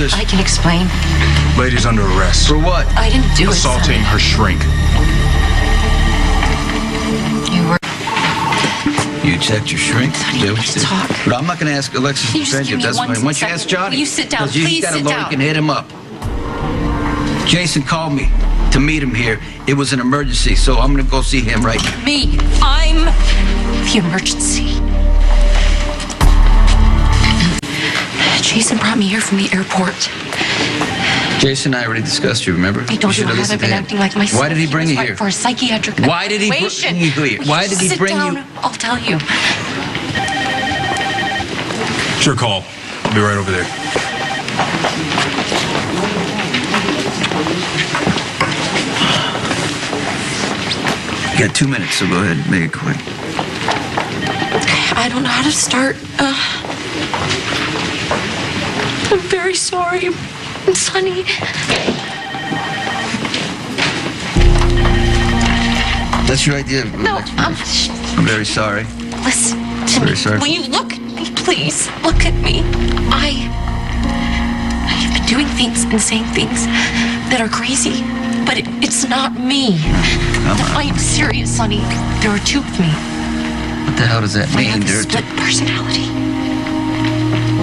I can explain. Lady's under arrest. For what? I didn't do it. Assaulting her shrink. You were. You attacked your shrink? Sonny, we need to talk. But I'm not going to ask Alexis Can you to just defend you. give me That's one fine. Why don't you second? ask Johnny? Will you sit down? 'Cause he's Please got a sit lawyer down. who can hit him up. Jason called me to meet him here. It was an emergency, so I'm going to go see him right now. Me. I'm the emergency. Jason brought me here from the airport. Jason and I already discussed you, remember? I told you I haven't been acting like myself. Why did he bring you here? For a psychiatric Why did he bring evaluation. you here? Why did he Sit bring down. you? I'll tell you. It's your call. I'll be right over there. You got 2 minutes, so go ahead and make it quick. I don't know how to start. I'm very sorry. Sonny. That's your idea of No, I'm very sorry. listen to Very me. sorry. Will you look at me, please? Look at me. I've been doing things and saying things that are crazy, but it's not me. I am serious, Sonny. There are two of me. What the hell does that I mean? have a There- split personality.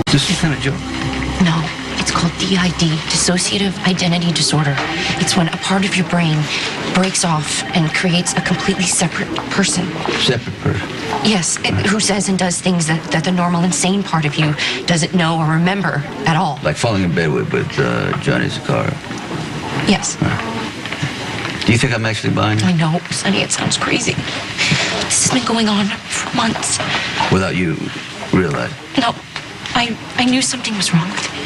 Is this some kind of joke? No, it's called DID, dissociative identity disorder. It's when a part of your brain breaks off and creates a completely separate person. Separate person. Yes, who says and does things that the normal insane part of you doesn't know or remember at all. Like falling in bed with Johnny Zacchara. Yes. Do you think I'm actually buying I it? know, Sonny, it sounds crazy. This has been going on for months. Without you realizing? No, I knew something was wrong with me.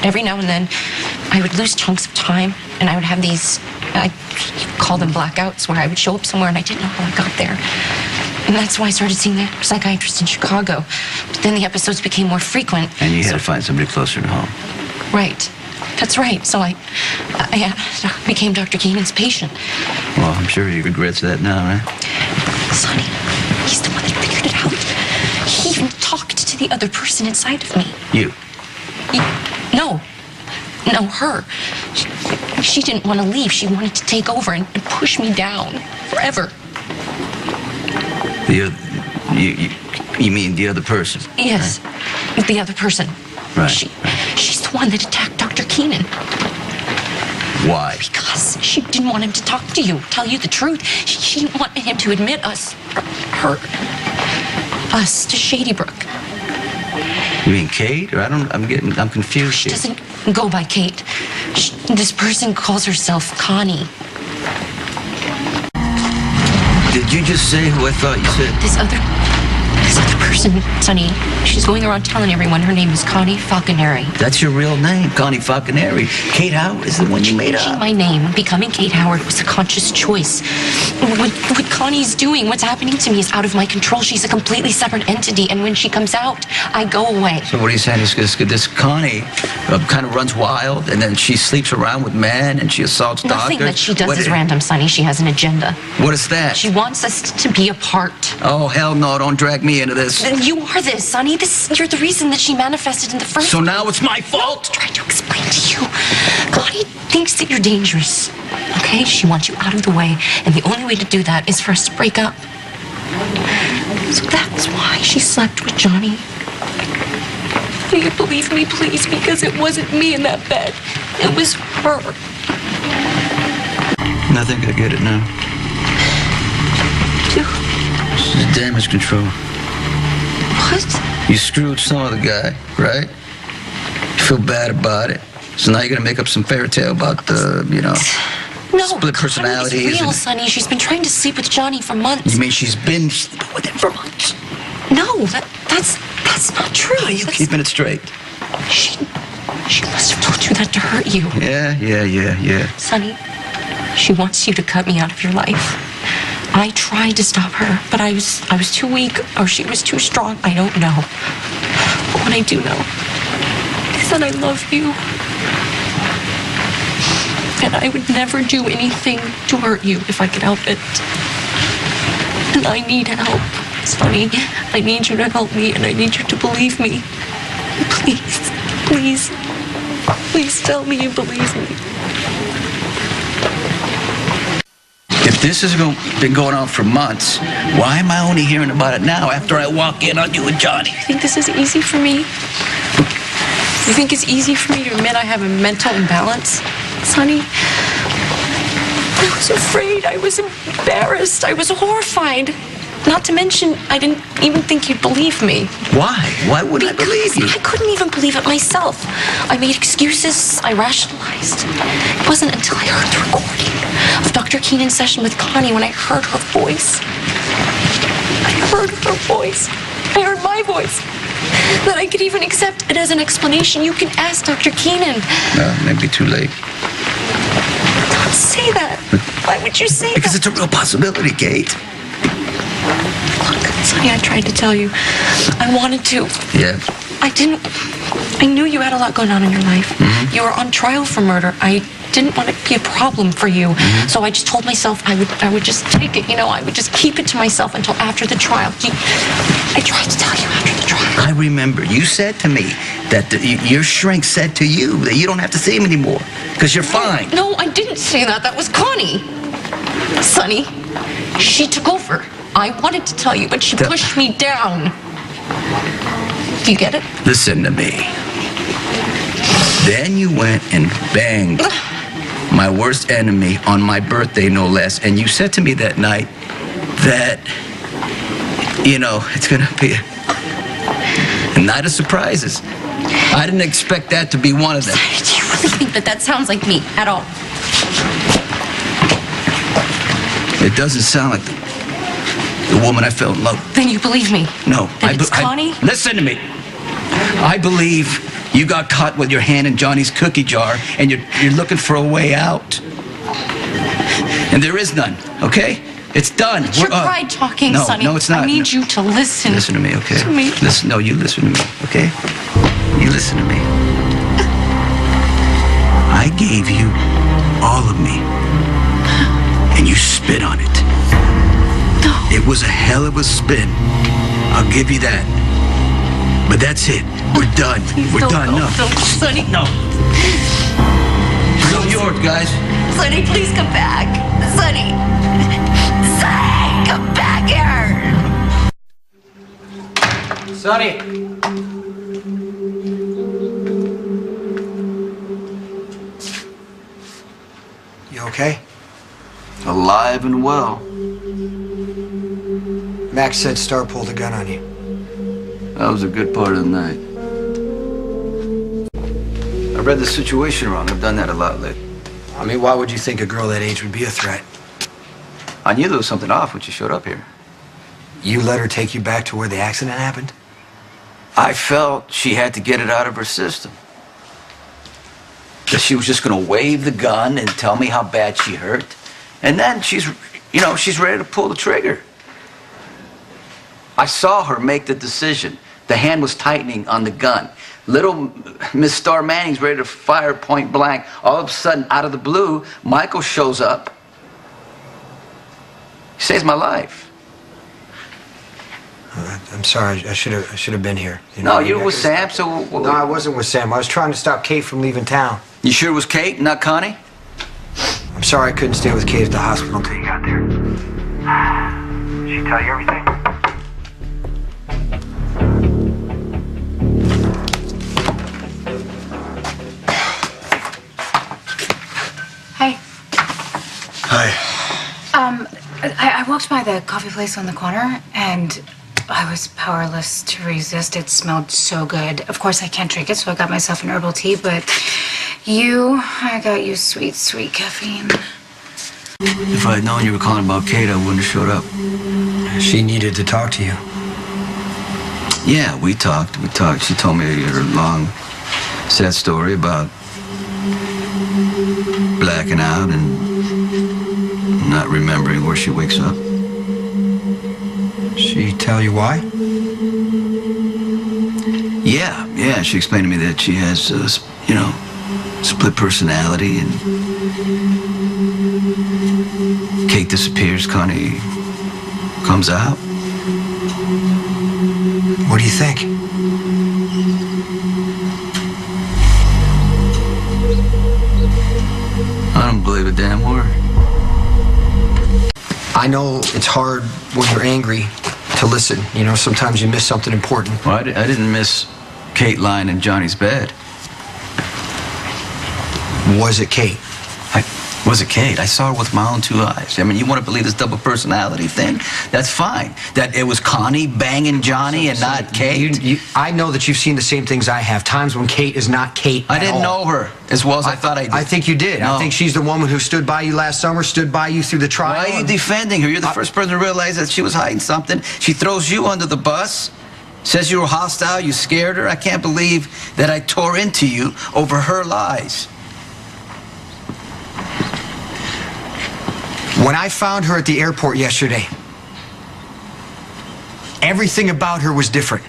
Every now and then, I would lose chunks of time, and I would have these, I call them blackouts, where I would show up somewhere and I didn't know how I got there. And that's why I started seeing the psychiatrist in Chicago. But then the episodes became more frequent. And you had to find somebody closer to home. Right. That's right. So I became Dr. Keenan's patient. Well, I'm sure he regrets that now, right? Sonny, he's the one that figured it out. He even talked to the other person inside of me. You. No, her. She didn't want to leave. She wanted to take over and push me down forever. You mean the other person? Yes, the other person. Right. She's the one that attacked Dr. Keenan. Why? Because she didn't want him to talk to you, tell you the truth. She didn't want him to admit us to Shady Brook. You mean Kate? Or I'm confused She here. doesn't go by Kate. This person calls herself Connie. Did you just say who I thought you said? This other person, Sonny, she's going around telling everyone her name is Connie Falconeri. That's your real name, Connie Falconeri. Kate Howard is the one you made Changing up. my name, becoming Kate Howard, was a conscious choice. What Connie's doing, what's happening to me is out of my control. She's a completely separate entity, and when she comes out, I go away. So what are you saying? This Connie kind of runs wild, and then she sleeps around with men, and she assaults Nothing doctors? that she does What is is- random, Sonny. She has an agenda. What is that? She wants us to be apart. Oh, hell no, don't drag me into this. You are this, Sonny. You're the reason that she manifested in the first So now it's my fault? I'm trying to explain to you. Connie thinks that you're dangerous. Okay? She wants you out of the way, and the only way to do that is for us to break up. So that's why she slept with Johnny. Will you believe me, please? Because it wasn't me in that bed. It was her. I think I get it now. This is damage control. What? You screwed some other guy, right? You feel bad about it. So now you're gonna make up some fairy tale about No, split personalities. Connie's real, and- Sonny. She's been trying to sleep with Johnny for months. You mean she's been sleeping with him for months? No, that's not true. Are you keeping it straight? She must have told you that to hurt you. Yeah. Sonny, she wants you to cut me out of your life. I tried to stop her, but I was too weak, or she was too strong. I don't know. But what I do know is that I love you. And I would never do anything to hurt you if I could help it. And I need help. Sonny, I need you to help me, and I need you to believe me. Please. tell me you believe me. If this has been going on for months, why am I only hearing about it now after I walk in on you and Johnny? You think this is easy for me? You think it's easy for me to admit I have a mental imbalance? Sonny, I was afraid, I was embarrassed, I was horrified. Not to mention, I didn't even think you'd believe me. Why? Why wouldn't I believe you? I couldn't even believe it myself. I made excuses, I rationalized. It wasn't until I heard the recording of Dr. Keenan's session with Connie when I heard her voice. I heard her voice. I heard my voice. That I could even accept it as an explanation. You can ask Dr. Keenan. No, maybe too late. Don't say that. Why would you say Because that? it's a real possibility, Kate. Look, Sonny, I tried to tell you. I wanted to. Yeah. I knew you had a lot going on in your life. Mm-hmm. You were on trial for murder. I didn't want to be a problem for you. Mm-hmm. So I just told myself I would just take it, I would just keep it to myself until after the trial. I tried to tell you after the trial. I remember you said to me that your shrink said to you that you don't have to see him anymore because you're fine. No, I didn't say that. That was Connie. Sonny, she took over. I wanted to tell you, but she pushed me down. Do you get it? Listen to me. Then you went and banged my worst enemy on my birthday, no less. And you said to me that night that, it's going to be a night of surprises. I didn't expect that to be one of them. Do you really think that sounds like me at all? It doesn't sound like the woman I fell in love with. Then you believe me? No. It's Connie? Listen to me. I believe you got caught with your hand in Johnny's cookie jar, and you're looking for a way out. And there is none, okay? It's done. It's your pride talking, no, Sonny. No, it's not. I need you to listen. Listen to me, okay? To me. Listen. No, you listen to me, okay? You listen to me. I gave you all of me, and you spit on it. No. It was a hell of a spin. I'll give you that. But that's it. We're done. Please We're done. Don't, No. Sonny. No. It's all yours, guys. Sonny, please come back. Sonny. Sonny, come back here. Sonny. You okay? Alive and well. Max said Star pulled a gun on you. That was a good part of the night. I read the situation wrong. I've done that a lot lately. I mean, why would you think a girl that age would be a threat? I knew there was something off when she showed up here. You let her take you back to where the accident happened? I felt she had to get it out of her system. That she was just going to wave the gun and tell me how bad she hurt. And then she's ready to pull the trigger. I saw her make the decision. The hand was tightening on the gun. Little Miss Star Manning's ready to fire point blank. All of a sudden, out of the blue, Michael shows up. He saves my life. I'm sorry. I should have been here. No, you were with Sam, so... No, I wasn't with Sam. I was trying to stop Kate from leaving town. You sure it was Kate, not Connie? I'm sorry I couldn't stay with Kate at the hospital until you got there. Did she tell you everything? Hi. Hi. I walked by the coffee place on the corner, and I was powerless to resist. It smelled so good. Of course, I can't drink it, so I got myself an herbal tea, but I got you sweet, sweet caffeine. If I had known you were calling about Kate, I wouldn't have showed up. She needed to talk to you. Yeah, we talked. She told me her long, sad story about blacking out and not remembering where she wakes up. She tell you why? Yeah. She explained to me that she has, split personality, and Kate disappears, Connie comes out. What do you think? damn word. I know it's hard when you're angry to listen. You know, sometimes you miss something important. Well, I didn't miss Kate lying in Johnny's bed. Was it Kate? Was it Kate? I saw her with my own two eyes. I mean, you want to believe this double personality thing? That's fine. That it was Connie banging Johnny and not Kate? I know that you've seen the same things I have. Times when Kate is not Kate I didn't know her as well as I thought I did. I think you did. No. I think she's the woman who stood by you last summer, stood by you through the trial. Why are you defending her? You're the first person to realize that she was hiding something. She throws you under the bus, says you were hostile, you scared her. I can't believe that I tore into you over her lies. When I found her at the airport yesterday, everything about her was different.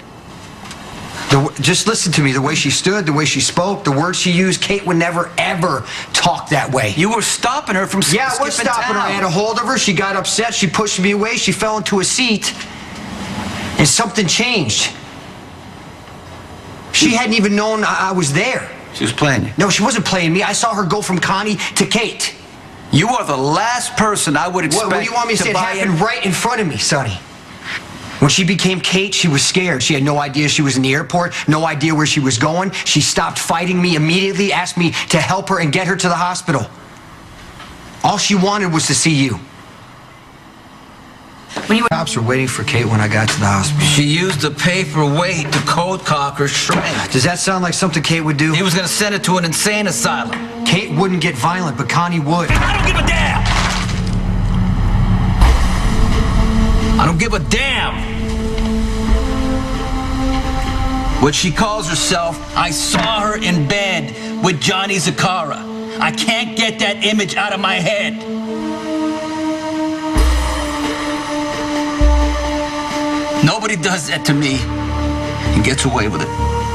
Just listen to me. The way she stood, the way she spoke, the words she used. Kate would never, ever talk that way. You were stopping her from Yeah, I was skipping stopping her. I had a town. hold of her. She got upset. She pushed me away. She fell into a seat. And something changed. She hadn't even known I was there. She was playing you. No, she wasn't playing me. I saw her go from Connie to Kate. You are the last person I would expect What do you want me to say? It happened right in front of me, Sonny. When she became Kate, she was scared. She had no idea she was in the airport, no idea where she was going. She stopped fighting me immediately, asked me to help her and get her to the hospital. All she wanted was to see you. When you were Cops were waiting for Kate when I got to the hospital. She used the paperweight to code cock her shrink. Does that sound like something Kate would do? He was going to send it to an insane asylum. Kate wouldn't get violent, but Connie would. I don't give a damn! I don't give a damn! What she calls herself, I saw her in bed with Johnny Zacchara. I can't get that image out of my head. Nobody does that to me and gets away with it.